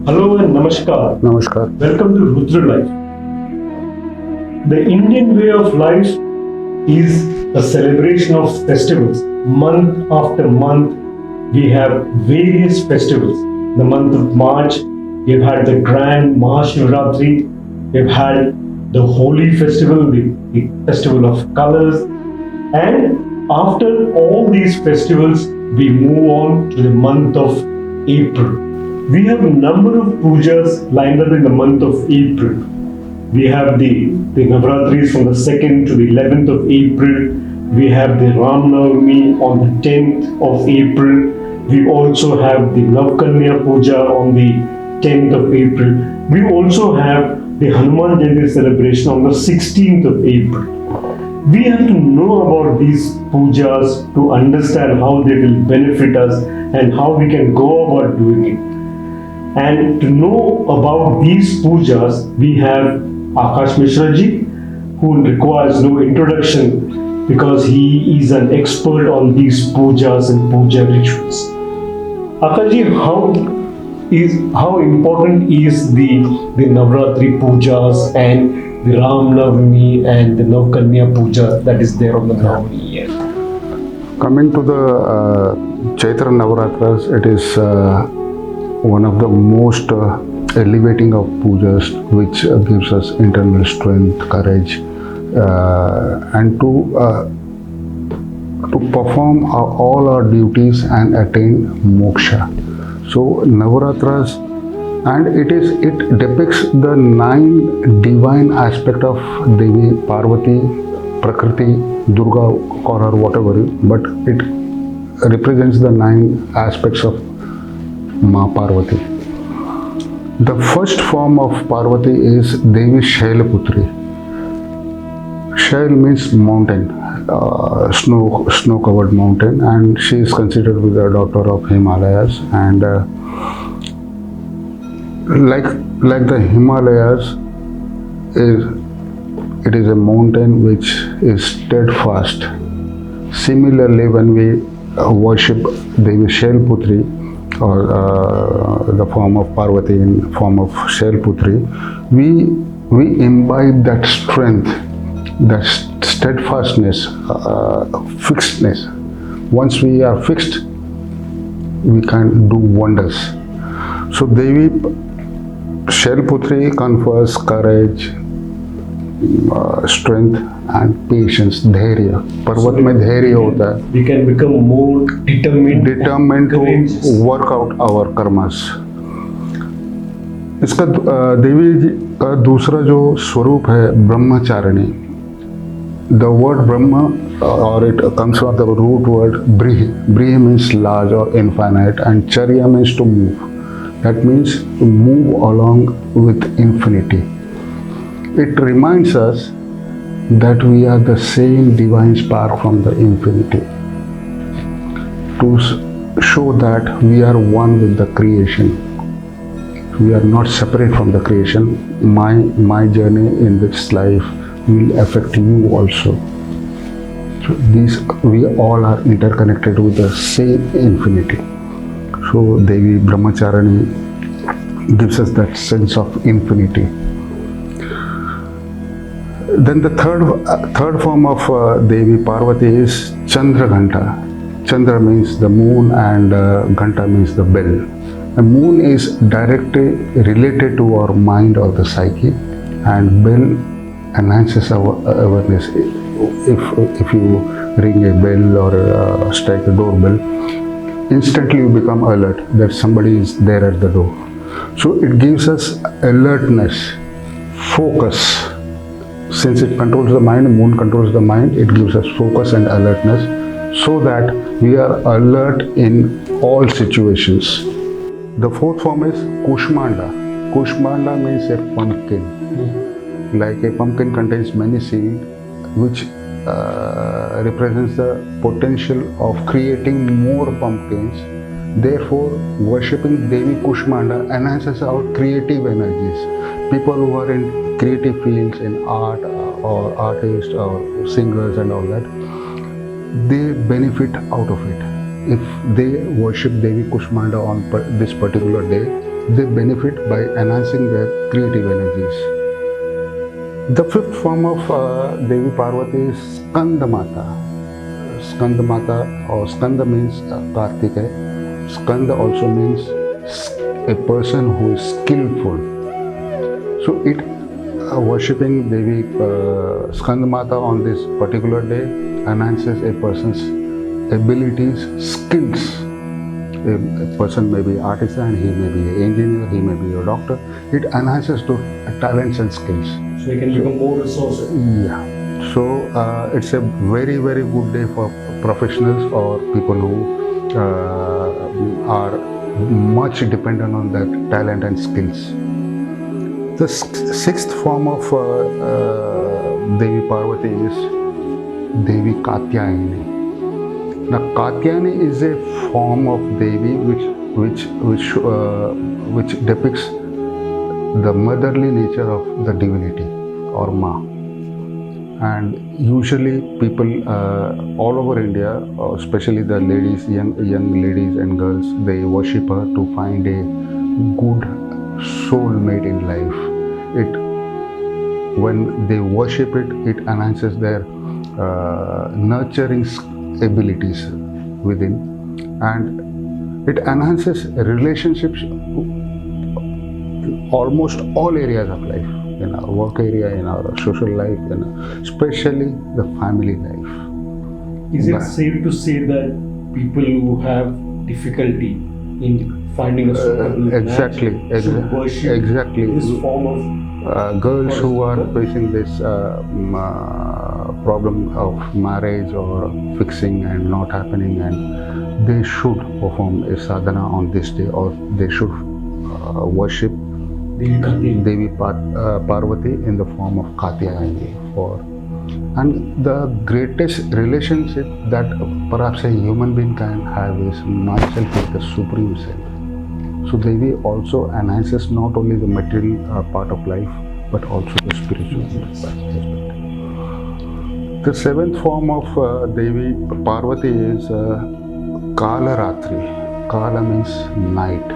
Hello and Namaskar. Namaskar. Welcome to Rudralife. The Indian way of life is a celebration of festivals. Month after month, we have various festivals. The month of March, we've had the grand Maha, we've had the Holi festival, the festival of colors, and after all these festivals, we move on to the month of April. We have a number of pujas lined up in the month of April. We have the Navratris from the 2nd to the 11th of April. We have the Navami on the 10th of April. We also have the Kanya Puja on the 10th of April. We also have the Hanuman Jayanti celebration on the 16th of April. We have to know about these pujas to understand how they will benefit us and how we can go about doing it. And to know about these pujas, we have Akash Mishra ji, who requires no introduction because he is an expert on these pujas and puja rituals. Akash ji, how important is the Navratri pujas and the Ram Navami and the Navkanya puja that is there on the Navami year? Coming to the Chaitra Navratras, it is one of the most elevating of pujas, which gives us internal strength, courage, and to perform all our duties and attain moksha. So Navaratras, and it depicts the 9 divine aspect of Devi Parvati, Prakriti, Durga, call her whatever, but it represents the 9 aspects of Maha Parvati. The first form of Parvati is Devi Shailputri. Shail means mountain, snow-covered mountain, and she is considered with the daughter of Himalayas. And like the Himalayas, it is a mountain which is steadfast. Similarly, when we worship Devi Shailputri, or the form of Parvati in form of Shailputri, we imbibe that strength, that steadfastness, fixedness. Once we are fixed, we can do wonders. So Devi Shailputri confers courage, strength and patience, dhairya. पर्वत में धैर्य होता है. We can become more determined to work out our karmas. इसका देवी जी का दूसरा जो स्वरूप है Brahmacharini. The word Brahma, or it comes from the root word brihi. Brihi means large or infinite, and charya means to move. That means to move along with infinity. It reminds us that we are the same divine spark from the infinity, to show that we are one with the creation. We are not separate from the creation. My journey in this life will affect you also. So we all are interconnected with the same infinity. So Devi Brahmacharini gives us that sense of infinity. Then the third form of Devi Parvati is Chandraghanta. Chandra means the moon and Ghanta means the bell. The moon is directly related to our mind or the psyche, and bell enhances our awareness. If you ring a bell or strike a doorbell, instantly you become alert that somebody is there at the door. So it gives us alertness, focus. Since it controls the mind, the moon controls the mind, it gives us focus and alertness so that we are alert in all situations. The fourth form is Kushmanda. Kushmanda means a pumpkin. Like a pumpkin contains many seeds, which represents the potential of creating more pumpkins. Therefore, worshipping Devi Kushmanda enhances our creative energies. People who are in creative fields, in art or artists or singers and all that, they benefit out of it. If they worship Devi Kushmanda on this particular day, they benefit by enhancing their creative energies. The fifth form of Devi Parvati is Skandmata. Skandmata or Skanda means Kartikeya. Skanda also means a person who is skillful. So it worshipping Devi Skandmata on this particular day enhances a person's abilities, skills. A person may be artisan, he may be an engineer, he may be a doctor. It enhances to talents and skills. So he can become more resourceful. Yeah. So it's a very, very good day for professionals or people who are much dependent on their talent and skills. The sixth form of Devi Parvati is Devi Katyayani. Now, Katyayani is a form of Devi which depicts the motherly nature of the divinity or Ma. And usually people all over India, especially the ladies, young ladies and girls, they worship her to find a good soulmate in life. When they worship it, it enhances their nurturing abilities within, and it enhances relationships in almost all areas of life, in our work area, in our social life, especially the family life. Is it safe to say that people who have difficulty in finding a suitable exactly this form of girls who are facing this problem of marriage or fixing and not happening, and they should perform a sadhana on this day, or they should worship Devi Parvati in the form of Katyayani. And the greatest relationship that perhaps a human being can have is myself with the Supreme Self. So Devi also enhances not only the material part of life, but also the spiritual aspect. The seventh form of Devi Parvati is Kaalratri. Kala means night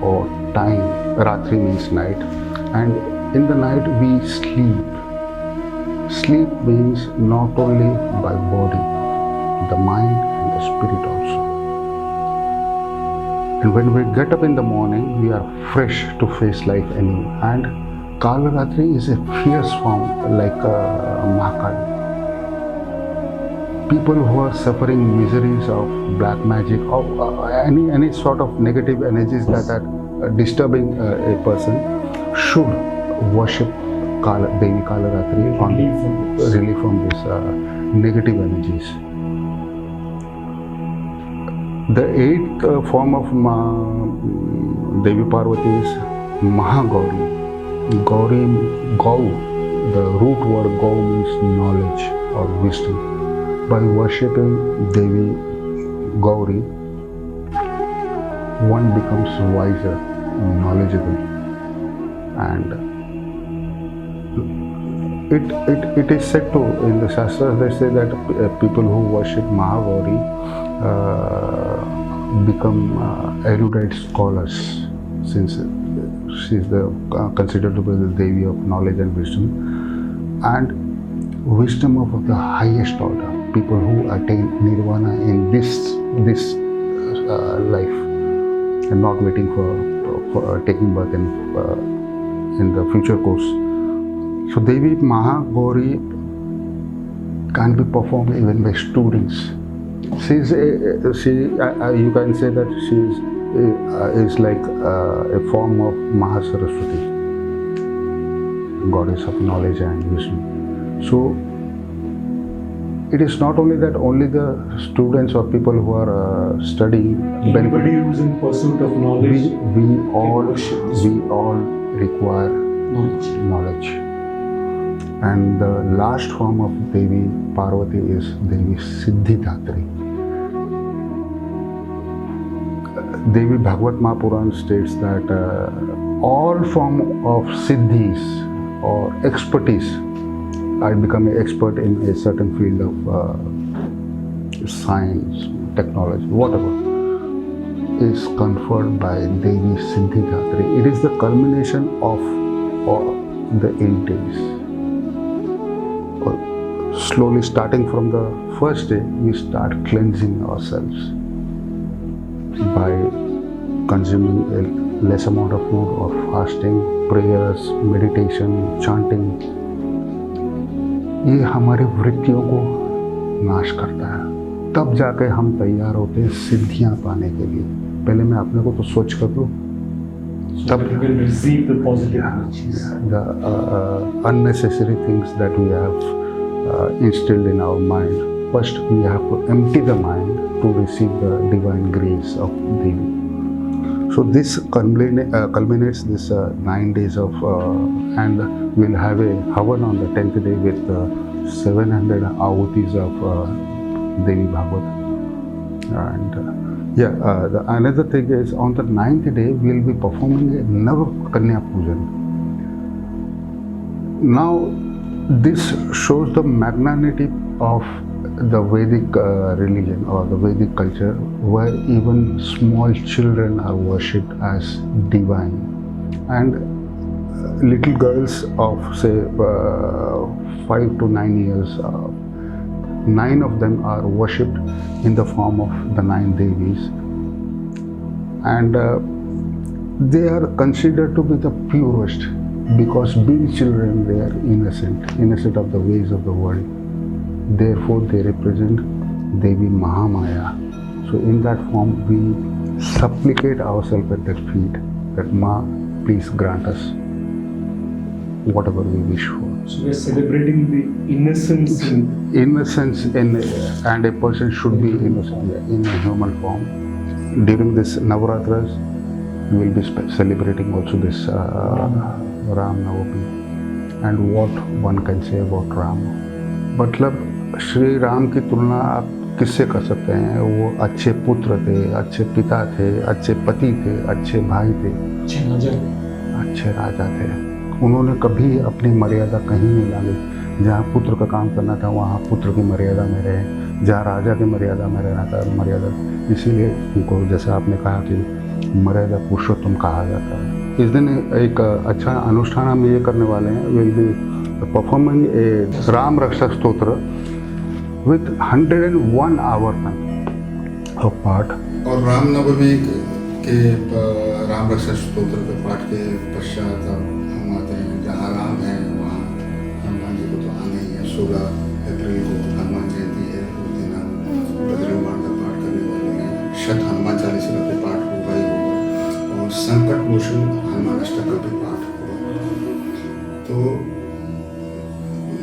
or time. Ratri means night. And in the night we sleep. Sleep means not only by body, the mind and the spirit also. And when we get up in the morning, we are fresh to face life anew. And Kaalratri is a fierce form like Maha. People who are suffering miseries of black magic or any sort of negative energies that are disturbing a person should worship Devi Kaalratri on relief from these negative energies. The eighth form of Devi Parvati is Maha Gauri. Gau, the root word Gau means knowledge or wisdom. By worshipping Devi Gauri, one becomes wiser, knowledgeable, and it is said to, in the Shastras, they say that people who worship Maha Gauri become erudite scholars, since she is considered to be the Devi of knowledge and wisdom, and wisdom of the highest order. People who attain nirvana in this life and not waiting for taking birth in the future course. So Devi Maha Gauri can be performed even by students. You can say that she is like a form of Maha Saraswati, goddess of knowledge and wisdom. So it is not only that only the students or people who are studying anybody who is in pursuit of knowledge, we all require knowledge. And the last form of Devi Parvati is Devi Siddhidhatri. Devi Bhagavad Mahapuran states that all form of siddhis or expertise, I become an expert in a certain field of science, technology, whatever. is conferred by Devi Siddhidhatri. It is the culmination of all the 8 days. Slowly starting from the first day, we start cleansing ourselves by consuming a less amount of food or fasting, prayers, meditation, chanting. ये हमारी वृत्तियों को नाश करता है। तब जाके हम तैयार होते हैं सिद्धियां पाने के लिए। पहले मैं अपने को तो स्वच्छ कर लूँ, तब will receive the positive energies. The unnecessary things that we have instilled in our mind. First, we have to empty the mind to receive the divine grace of Devi. So this culminates this 9 days of, and we'll have a Havan on the 10th day with 700 ahutis of Devi Bhagavad. And the another thing is on the 9th day we'll be performing a Kanya Pujan. Now this shows the magnanimity of the Vedic religion or the Vedic culture, where even small children are worshipped as divine, and little girls of say 5 to 9 years, 9 of them are worshipped in the form of the 9 Devis, and they are considered to be the purest because being children they are innocent of the ways of the world. Therefore they represent Devi Maha. So in that form we supplicate ourselves at their feet that Ma, please grant us whatever we wish for. So we are celebrating the innocence and a person should be innocent in a human form. During this Navratras, we will be celebrating also this Ram Navami. And what one can say about Ram. मतलब श्री राम की तुलना आप किससे कर सकते हैं? वो अच्छे पुत्र थे, अच्छे पिता थे, अच्छे पति थे, अच्छे भाई थे, अच्छे राजा थे। उन्होंने कभी अपनी मर्यादा कहीं नहीं डाली। जहाँ पुत्र का काम करना था वहाँ पुत्र की मर्यादा में रहे, जहाँ राजा की मर्यादा में रहना था मर्यादा। इसीलिए उनको जैसे आपने कहा कि मर्यादा पुरुषोत्तम कहा जाता है। इस दिन एक अच्छा अनुष्ठान हम ये करने वाले हैं। Will be performing a Ram Raksha Stotra with 101 hour of पाठ। और रामनवमी के राम रक्षा स्तोत्र के पाठ के पश्चात हम आते हैं जहाँ राम है वहाँ हनुमान जी को तो आना ही है। 16 अप्रैल को हनुमान जयंती है, उस दिन हम रुद्रलिफ का पाठ करने वाले हैं। शत हनुमान चालीसा का पाठ होगा ही होगा और संकट मोचन हनुमान अष्टक का भी पाठ होगा। तो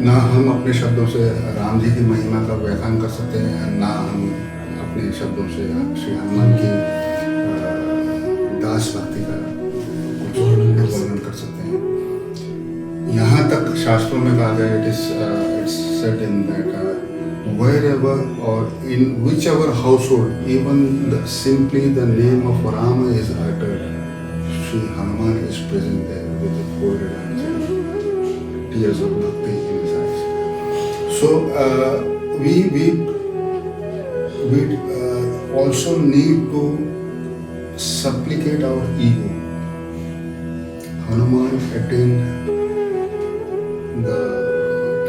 ना हम अपने शब्दों से राम जी की महिमा का व्याख्यान कर सकते हैं, ना हम अपने शब्दों से श्री हनुमान की दास भक्ति का कुछ वर्णन कर सकते हैं। यहाँ तक शास्त्रों में कहा गया it's said in that wherever or in whichever household even simply the name of Rama is uttered, Shri Hanuman is present there with the folded hands and tears of bhakti in his eyes. So we also need to supplicate our ego. Hanuman attained the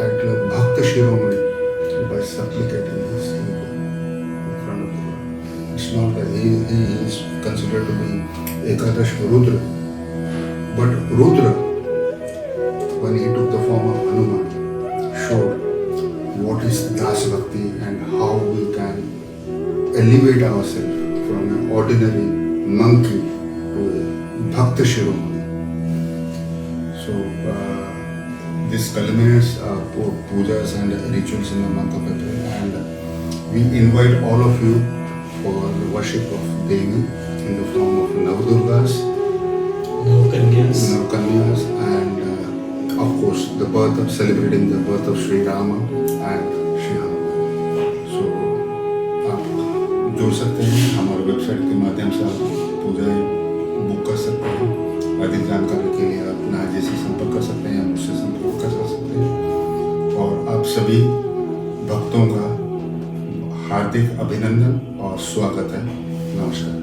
title of Bhakta Shiromani by supplicating his ego in front of the Lord. It's not that he is considered to be Ekadash Rudra, but Rudra, when he took the form of Hanuman, showed what is Das Bhakti and how we can elevate ourselves from an ordinary monkey to a Bhakta Shiromani. So this culminates pujas and rituals in the month of April, and we invite all of you for the worship of Devi in the form of Navdurgas, Navkanyas, and of course celebrating the birth of Sri Rama and Sri Hanuman. So आप जुड़ सकते हैं हमारे website के माध्यम से, आप पूजा book कर सकते हैं। अधिक जानकारी के लिए आप नाजी से संपर्क कर सकते हैं, मुझसे संपर्क कर सकते हैं। और आप सभी भक्तों का हार्दिक अभिनंदन और स्वागत है। नमस्कार।